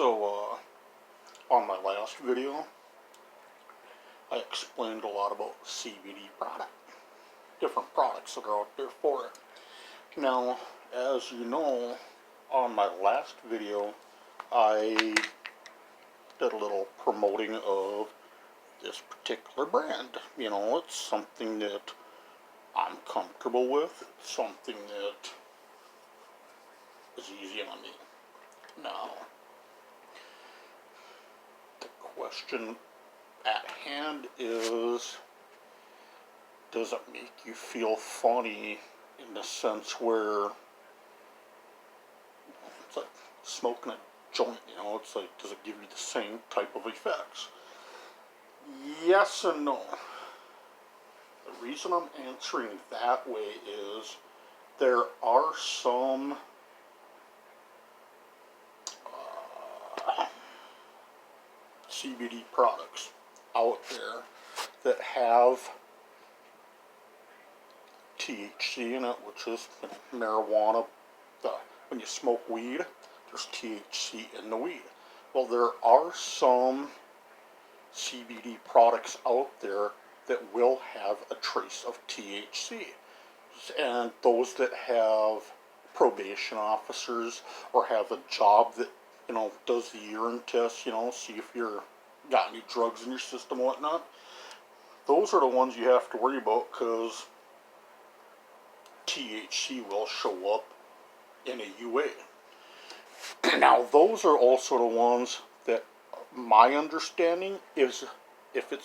On my last video, I explained a lot about CBD product, different products that are out there for it. Now, as you know, on my last video, I did a little promoting of this particular brand. You know, it's something that I'm comfortable with, it's something that is easy on me. Now, the question at hand is, does it make you feel funny in the sense where it's like smoking a joint, you know, it's like, does it give you the same type of effects? Yes and no. The reason I'm answering that way is there are some CBD products out there that have THC in it, which is marijuana. When you smoke weed, there's THC in the weed. Well, there are some CBD products out there that will have a trace of THC. And those that have probation officers or have a job that, you know, does the urine test, you know, see if you're got any drugs in your system and whatnot, those are the ones you have to worry about, because THC will show up in a UA. Now, those are also the ones that my understanding is, if it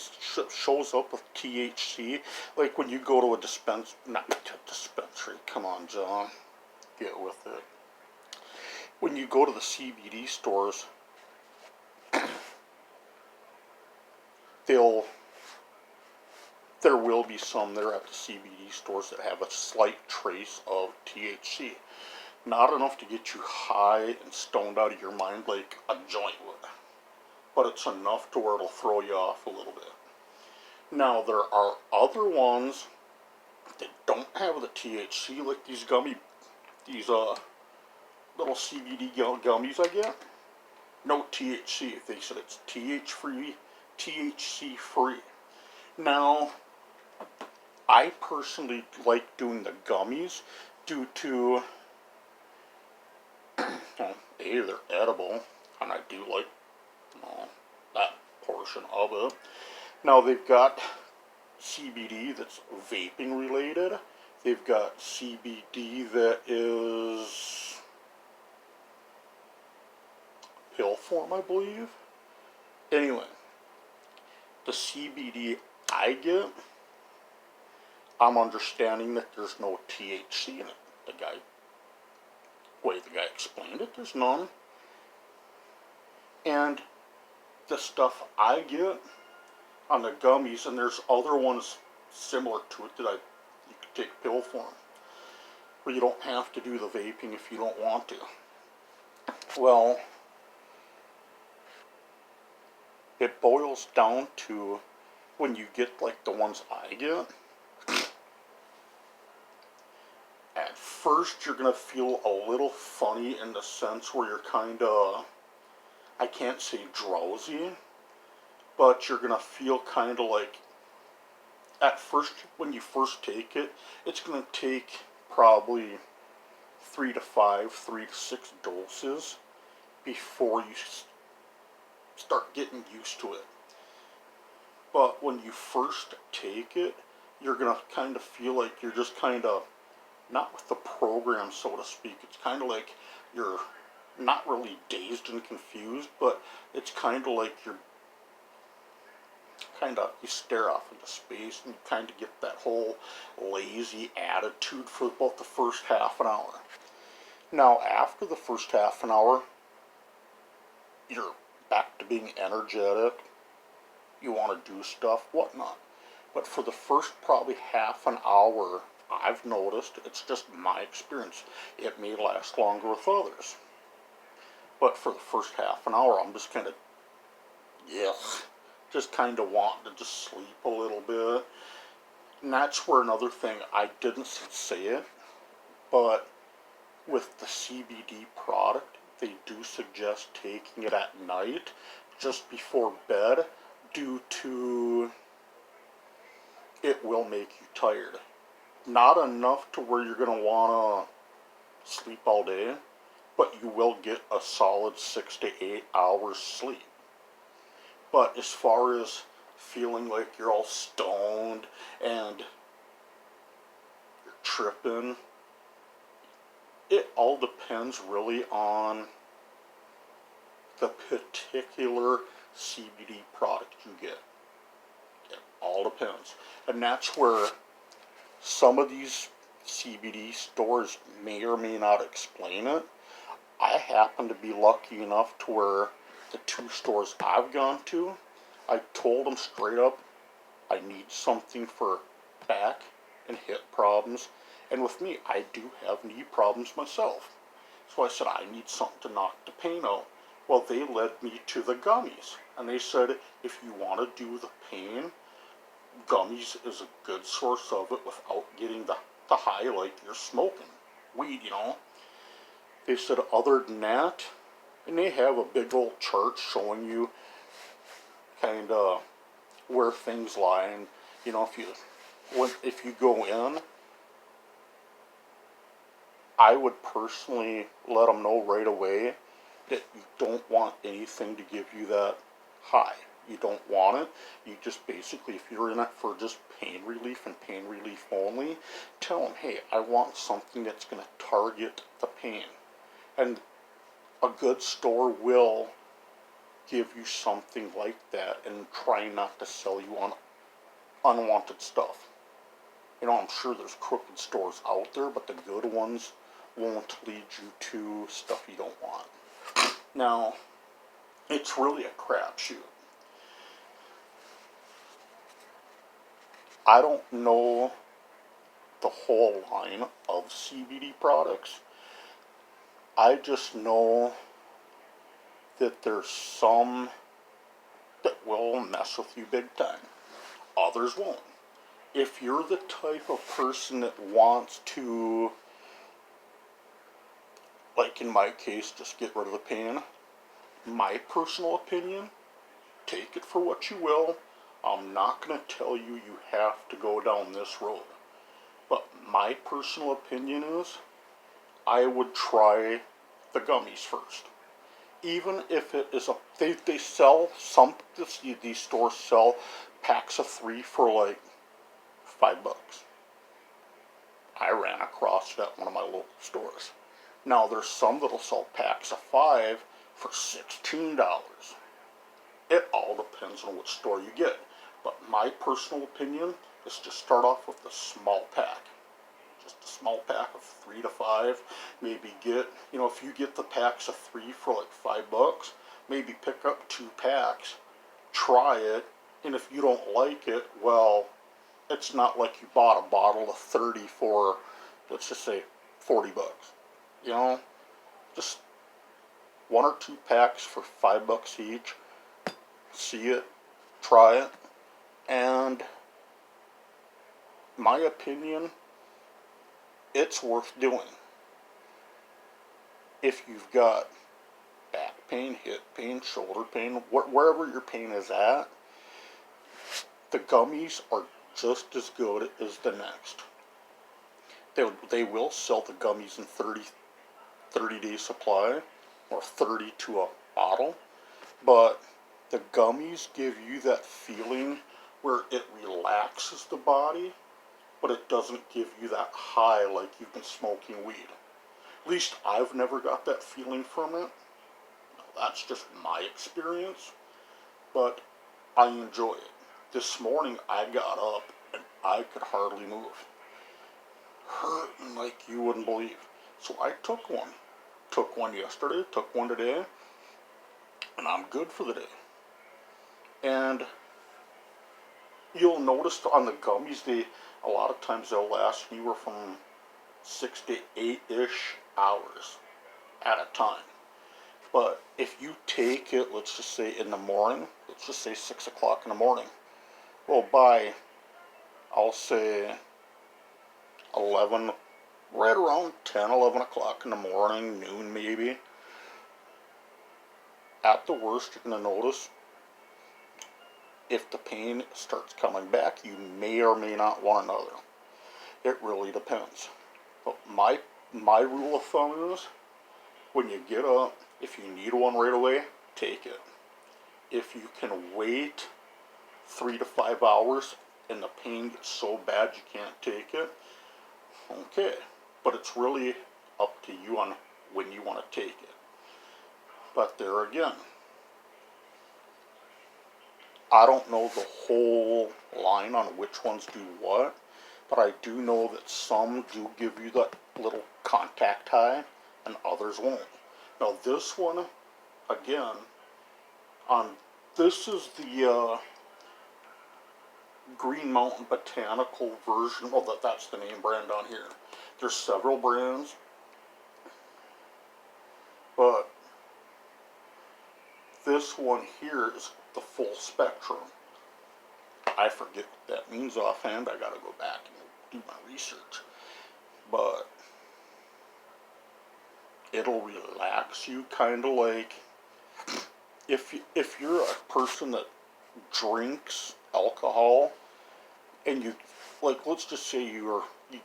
shows up with THC, like when you go to a dispensary, come on, John, get with it. When you go to the CBD stores, there will be some there at the CBD stores that have a slight trace of THC. Not enough to get you high and stoned out of your mind like a joint would, but it's enough to where it'll throw you off a little bit. Now, there are other ones that don't have the THC, like these little CBD gummies I get. No THC. They said it's THC free. Now, I personally like doing the gummies due to, well, A, they're edible, and I do like, that portion of it. Now, they've got CBD that's vaping related. They've got CBD that is pill form, I believe. Anyway, the CBD I get, I'm understanding that there's no THC in it. The way the guy explained it, there's none. And the stuff I get on the gummies, and there's other ones similar to it that you could take pill form, where you don't have to do the vaping if you don't want to. Well, it boils down to, when you get like the ones I get, at first you're going to feel a little funny in the sense where you're kind of, I can't say drowsy, but you're going to feel kind of like, at first, when you first take it, it's going to take probably 3 to 6 doses before you start getting used to it. But when you first take it, you're going to kind of feel like you're just kind of not with the program, so to speak. It's kind of like you're not really dazed and confused, but it's kind of like you stare off into space and you kind of get that whole lazy attitude for about the first half an hour. Now, after the first half an hour, you're back to being energetic. You want to do stuff, whatnot. But for the first probably half an hour, I've noticed, it's just my experience, it may last longer with others. But for the first half an hour, I'm just kind of, just kind of wanting to just sleep a little bit. And that's where another thing, I didn't say it, but with the CBD product, they do suggest taking it at night, just before bed, due to it will make you tired. Not enough to where you're going to want to sleep all day, but you will get a solid 6 to 8 hours sleep. But as far as feeling like you're all stoned and you're tripping, it all depends really on the particular CBD product you get. It all depends. And that's where some of these CBD stores may or may not explain it. I happen to be lucky enough to where the 2 stores I've gone to, I told them straight up, I need something for back and hip problems. And with me, I do have knee problems myself. So I said, I need something to knock the pain out. Well, they led me to the gummies. And they said, if you want to do the pain, gummies is a good source of it without getting the high like you're smoking weed, you know. They said other than that, and they have a big old chart showing you kind of where things lie. And, you know, if you go in, I would personally let them know right away that you don't want anything to give you that high. You don't want it. You just basically, if you're in it for just pain relief and pain relief only, tell them, hey, I want something that's going to target the pain. And a good store will give you something like that and try not to sell you on unwanted stuff. You know, I'm sure there's crooked stores out there, but the good ones won't lead you to stuff you don't want. Now, it's really a crapshoot. I don't know the whole line of CBD products. I just know that there's some that will mess with you big time. Others won't. If you're the type of person that wants to, like in my case, just get rid of the pain, my personal opinion, take it for what you will. I'm not going to tell you you have to go down this road. But my personal opinion is, I would try the gummies first. Even if it is they sell these stores sell packs of 3 for like $5. I ran across it at one of my local stores. Now there's some that'll sell packs of 5 for $16. It all depends on which store you get. But my personal opinion is to start off with the small pack. Just a small pack of 3 to 5. Maybe get, you know, if you get the packs of 3 for like $5, maybe pick up 2 packs, try it, and if you don't like it, well, it's not like you bought a bottle of 30 for, let's just say, $40. You know, just 1 or 2 packs for $5 each. See it, try it, and my opinion, it's worth doing. If you've got back pain, hip pain, shoulder pain, wherever your pain is at, the gummies are just as good as the next. They will sell the gummies in 30-day supply, or 30 to a bottle, but the gummies give you that feeling where it relaxes the body, but it doesn't give you that high like you've been smoking weed. At least I've never got that feeling from it. That's just my experience, but I enjoy it. This morning I got up and I could hardly move. Hurting like you wouldn't believe. So I took one. Took one yesterday, took one today, and I'm good for the day. And you'll notice on the gummies, a lot of times they'll last anywhere from 6 to 8-ish hours at a time. But if you take it, let's just say in the morning, let's just say 6 o'clock in the morning, well, by, I'll say 11, right around 10, 11 o'clock in the morning, noon maybe, at the worst, you're going to notice if the pain starts coming back, you may or may not want another. It really depends. But my rule of thumb is, when you get up, if you need one right away, take it. If you can wait 3 to 5 hours and the pain gets so bad you can't take it, okay. But it's really up to you on when you want to take it. But there again, I don't know the whole line on which ones do what, but I do know that some do give you that little contact high and others won't. Now this one, again, this is the Green Mountain Botanical version. Well, that's the name brand on here. There's several brands, but this one here is the full spectrum. I forget what that means offhand. I gotta go back and do my research. But it'll relax you, kind of like if you're a person that drinks alcohol and you, like, let's just say you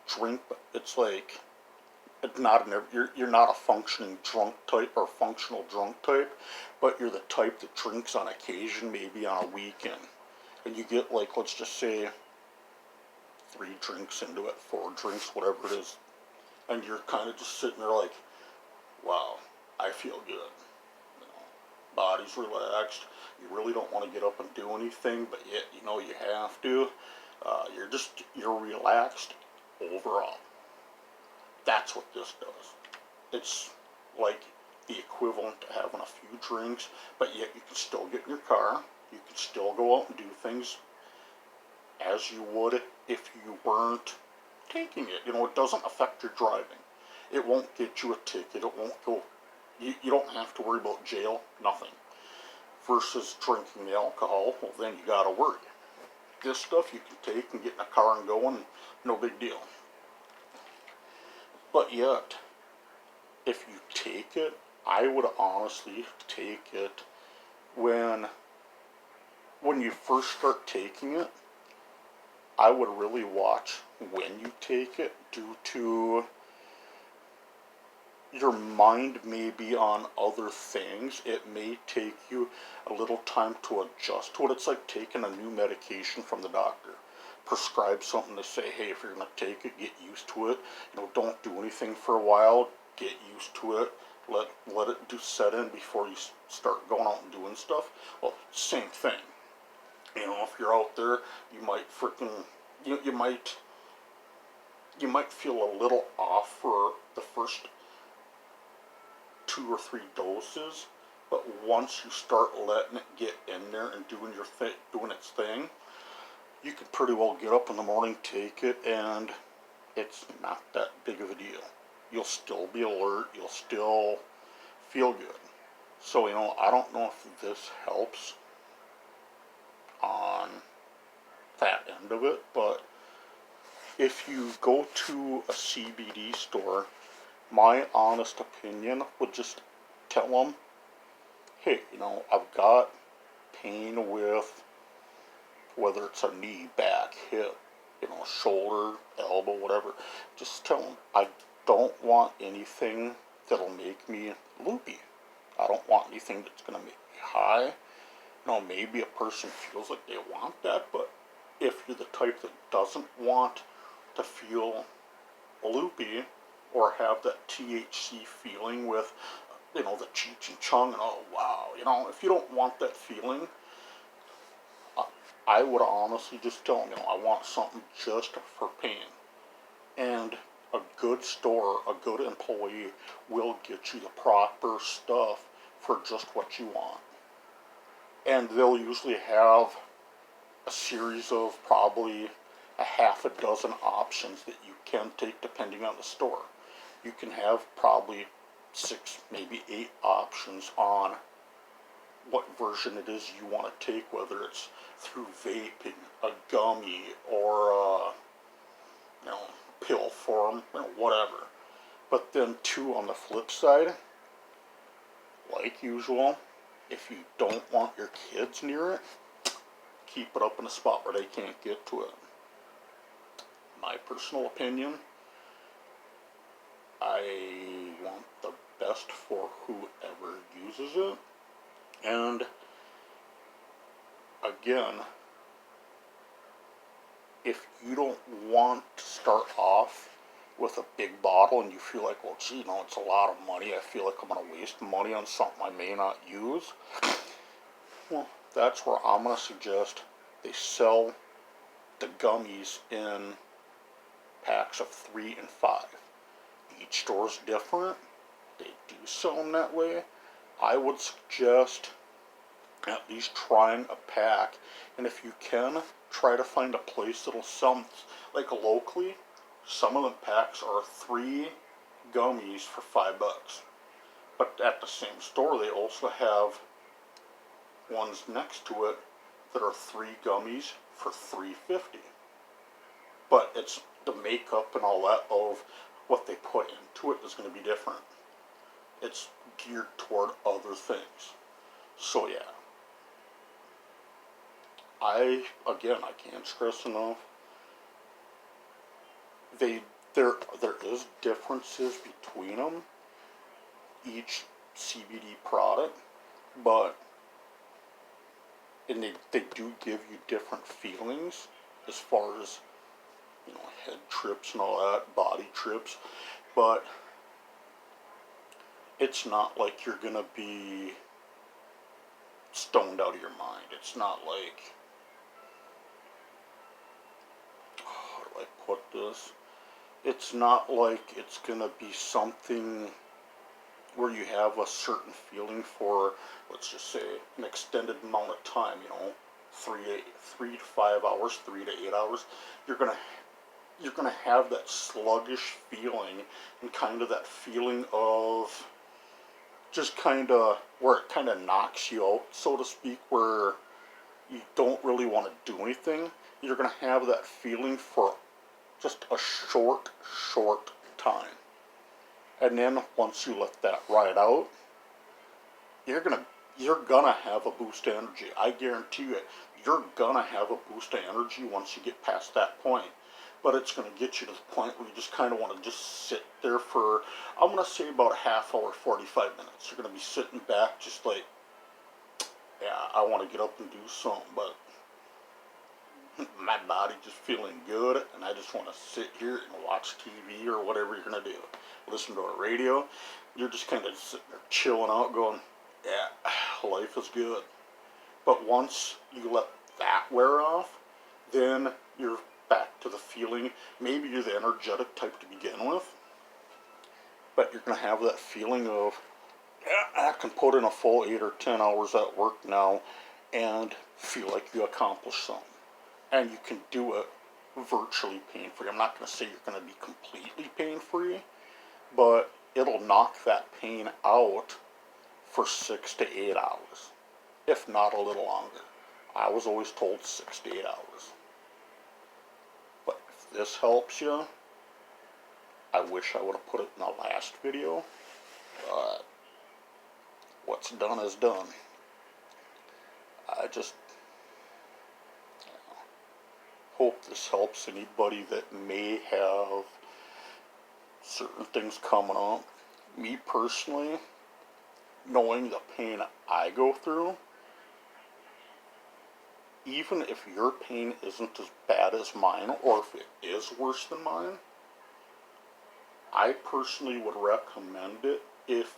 drink, but it's like it's not you're not a functioning drunk type or functional drunk type, but you're the type that drinks on occasion, maybe on a weekend, and you get, like, let's just say 3 drinks into it, 4 drinks, whatever it is, and you're kind of just sitting there like, wow, I feel good. You know, body's relaxed. You really don't want to get up and do anything, but yet you know you have to. You're relaxed overall. That's what this does. It's like the equivalent to having a few drinks, but yet you can still get in your car. You can still go out and do things as you would if you weren't taking it. You know, it doesn't affect your driving. It won't get you a ticket. It won't go. You don't have to worry about jail. Nothing. Versus drinking the alcohol, well, then you gotta worry. This stuff you can take and get in a car and go, and no big deal. But yet, if you take it, I would honestly take it when you first start taking it. I would really watch when you take it, due to your mind may be on other things. It may take you a little time to adjust to it. It's like taking a new medication from the doctor. Prescribe something, to say, hey, if you're going to take it, get used to it. You know, don't do anything for a while. Get used to it. Let it set in before you start going out and doing stuff. Well, same thing. You know, if you're out there, you might you might feel a little off for the first 2 or 3 doses, but once you start letting it get in there and doing its thing, you can pretty well get up in the morning, take it, and it's not that big of a deal. You'll still be alert. You'll still feel good. So, you know, I don't know if this helps on that end of it, but if you go to a CBD store, my honest opinion would just tell them, hey, you know, I've got pain with, whether it's a knee, back, hip, you know, shoulder, elbow, whatever. Just tell them, I don't want anything that'll make me loopy. I don't want anything that's going to make me high. You know, maybe a person feels like they want that, but if you're the type that doesn't want to feel loopy or have that THC feeling with, you know, the Cheech and Chong, and oh wow, you know, if you don't want that feeling, I would honestly just tell them, you know, I want something just for pain. And a good store, a good employee will get you the proper stuff for just what you want. And they'll usually have a series of probably a half a dozen options that you can take depending on the store. You can have probably 6, maybe 8 options on what version it is you want to take, whether it's through vaping, a gummy, or you know, pill form, you know, whatever. But then too, on the flip side, like usual, If you don't want your kids near it, keep it up in a spot where they can't get to it. My personal opinion, I want the best for whoever uses it. And again, if you don't want to start off with a big bottle and you feel like, well, gee, no, it's a lot of money, I feel like I'm going to waste money on something I may not use, well, that's where I'm going to suggest they sell the gummies in packs of 3 and 5. Each store's different. They do sell them that way. I would suggest at least trying a pack, and if you can, try to find a place that'll sell them, like locally. Some of the packs are 3 gummies for $5, but at the same store they also have ones next to it that are 3 gummies for $3.50. But it's the makeup and all that of what they put into it is going to be different. It's geared toward other things. So yeah, I can't stress enough. There is differences between them, each CBD product, but and they do give you different feelings as far as, you know, head trips and all that, body trips, but it's not like you're gonna be stoned out of your mind. It's not like, how do I put this? It's not like it's gonna be something where you have a certain feeling for, let's just say, an extended amount of time, you know, 3 to 5 hours, 3 to 8 hours. You're gonna have that sluggish feeling, and kind of that feeling of just kind of where it kind of knocks you out, so to speak, where you don't really want to do anything. You're gonna have that feeling for just a short time. And then once you let that ride out, you're gonna have a boost of energy. I guarantee you it. You're gonna have a boost of energy once you get past that point. But it's gonna get you to the point where you just kind of want to just sit there for, I'm gonna say about a half hour, 45 minutes. You're gonna be sitting back just like, yeah, I want to get up and do something, but my body just feeling good, and I just want to sit here and watch TV or whatever you're gonna do. Listen to a radio. You're just kind of sitting there chilling out, going, yeah, life is good. But once you let that wear off, then you're back to the feeling. Maybe you're the energetic type to begin with, but you're gonna have that feeling of, yeah, I can put in a full 8 or 10 hours at work now and feel like you accomplished something. And you can do it virtually pain-free. I'm not going to say you're going to be completely pain-free, but it'll knock that pain out for 6 to 8 hours, if not a little longer. I was always told 6 to 8 hours. But if this helps you, I wish I would have put it in the last video, but what's done is done. I just hope this helps anybody that may have certain things coming up. Me personally, knowing the pain I go through, even if your pain isn't as bad as mine, or if it is worse than mine, I personally would recommend it if,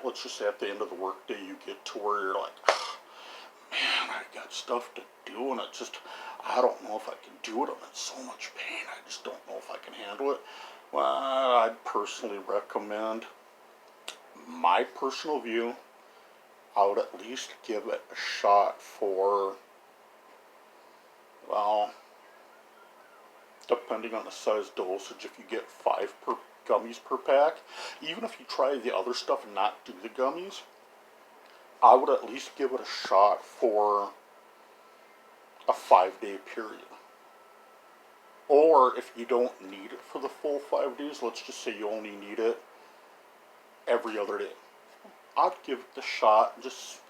let's just say at the end of the workday, you get to where you're like, oh, man, I got stuff to do, and it's just, I don't know if I can do it. I'm in so much pain. I just don't know if I can handle it. Well, I'd personally recommend, my personal view, I would at least give it a shot for, well, depending on the size dosage, if you get 5 gummies per pack, even if you try the other stuff and not do the gummies, I would at least give it a shot for a 5-day period. Or if you don't need it for the full 5 days, let's just say you only need it every other day, I'd give it the shot. Just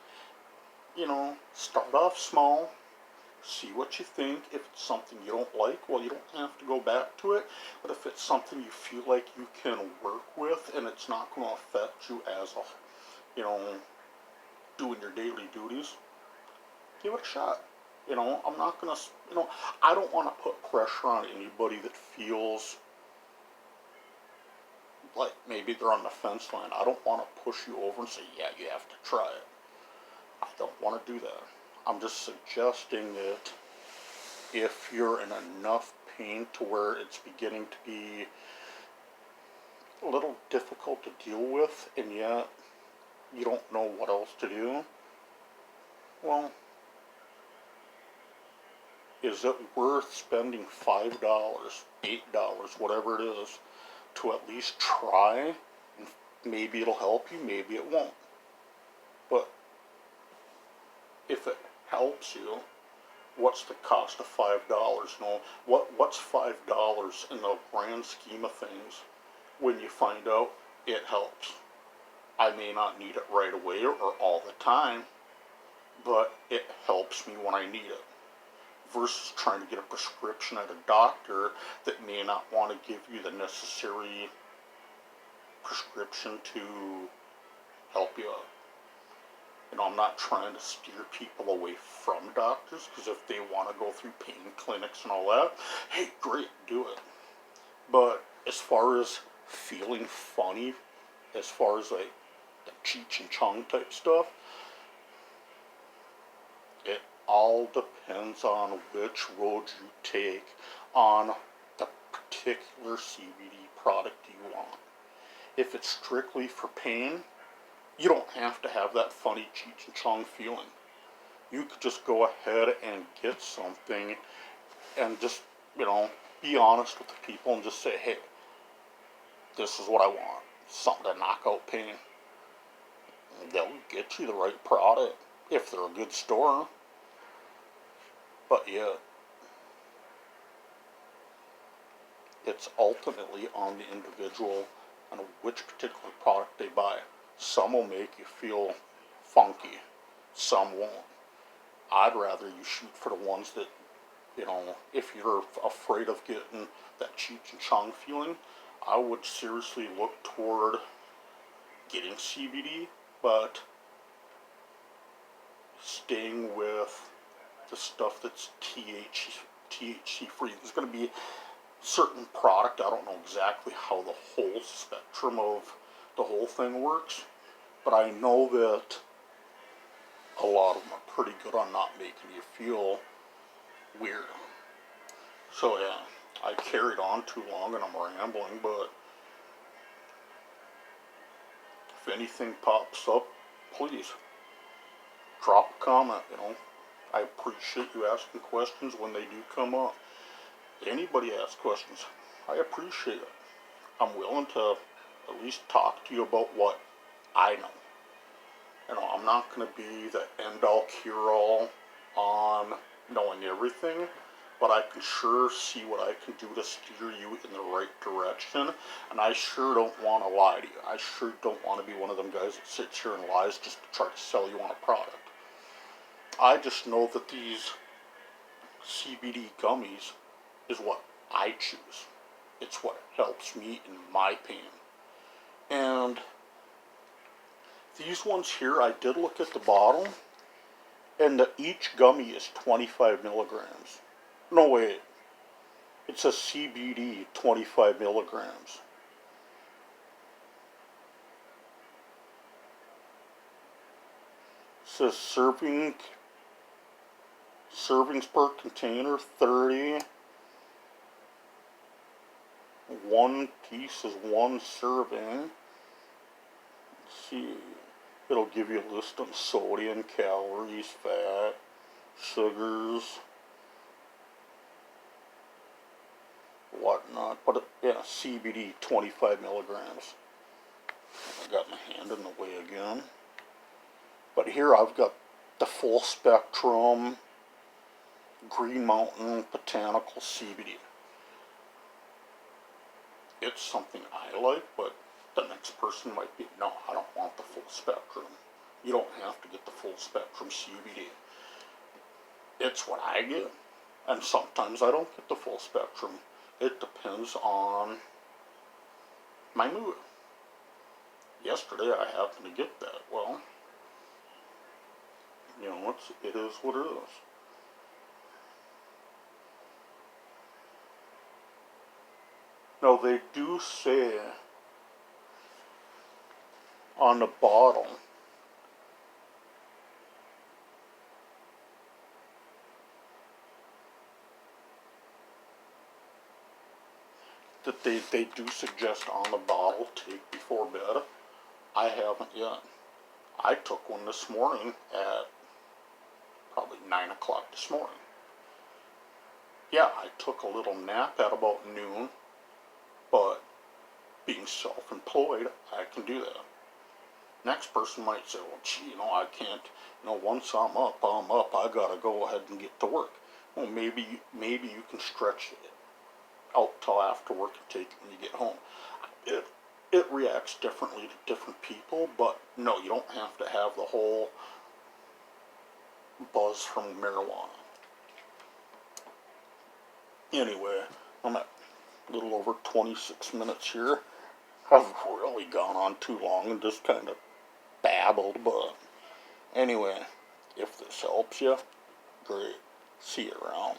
start off small, see what you think. If it's something you don't like, well, you don't have to go back to it. But if it's something you feel like you can work with and it's not going to affect you as a, doing your daily duties, give it a shot. I'm not going to, I don't want to put pressure on anybody that feels like maybe they're on the fence line. I don't want to push you over and say, yeah, you have to try it. I don't want to do that. I'm just suggesting that if you're in enough pain to where it's beginning to be a little difficult to deal with, and yet you don't know what else to do, well, is it worth spending $5, $8, whatever it is, to at least try? And maybe it'll help you, maybe it won't. But if it helps you, what's the cost of $5? What's $5 in the grand scheme of things when you find out it helps? I may not need it right away or all the time, but it helps me when I need it. Versus trying to get a prescription at a doctor that may not want to give you the necessary prescription to help you out. I'm not trying to steer people away from doctors, because if they want to go through pain clinics and all that, hey, great, do it. But as far as feeling funny, as far as like the Cheech and Chong type stuff, it all depends on which road you take on the particular CBD product you want. If it's strictly for pain, you don't have to have that funny Cheech and Chong feeling. You could just go ahead and get something and just, be honest with the people and just say, hey, this is what I want. Something to knock out pain. And they'll get you the right product if they're a good store. But yet, it's ultimately on the individual on which particular product they buy. Some will make you feel funky, some won't. I'd rather you shoot for the ones that, if you're afraid of getting that Cheech and Chong feeling, I would seriously look toward getting CBD, but staying with the stuff that's THC free. There's going to be certain product, I don't know exactly how the whole spectrum of the whole thing works, but I know that a lot of them are pretty good on not making you feel weird. So yeah, I carried on too long and I'm rambling, but if anything pops up, please drop a comment. I appreciate you asking questions when they do come up. Anybody ask questions, I appreciate it. I'm willing to at least talk to you about what I know. I'm not going to be the end-all, cure-all on knowing everything, but I can sure see what I can do to steer you in the right direction, and I sure don't want to lie to you. I sure don't want to be one of them guys that sits here and lies just to try to sell you on a product. I just know that these CBD gummies is what I choose. It's what helps me in my pain. And these ones here, I did look at the bottle, and each gummy is 25 milligrams. No, wait. It says CBD 25 milligrams. It says servings per container, 30. One piece is one serving. Let's see. It'll give you a list of sodium, calories, fat, sugars, whatnot. But yeah, CBD 25 milligrams. I got my hand in the way again. But here I've got the full spectrum Green Mountain Botanical CBD. It's something I like, but the next person might be, no, I don't want the full spectrum. You don't have to get the full spectrum CBD. It's what I get, and sometimes I don't get the full spectrum. It depends on my mood. Yesterday I happened to get that. Well, it is what it is. Now they do say on the bottle that they do suggest on the bottle take before bed. I haven't yet. I took one this morning at probably 9 o'clock this morning. Yeah, I took a little nap at about noon, but being self-employed, I can do that. Next person might say, well, gee, I can't, once I'm up, I gotta go ahead and get to work. Well, maybe you can stretch it out till after work and take it when you get home. It reacts differently to different people, but no, you don't have to have the whole buzz from marijuana. Anyway, I'm at a little over 26 minutes here. I've really gone on too long and just kind of babbled, but anyway, if this helps you, great. See you around.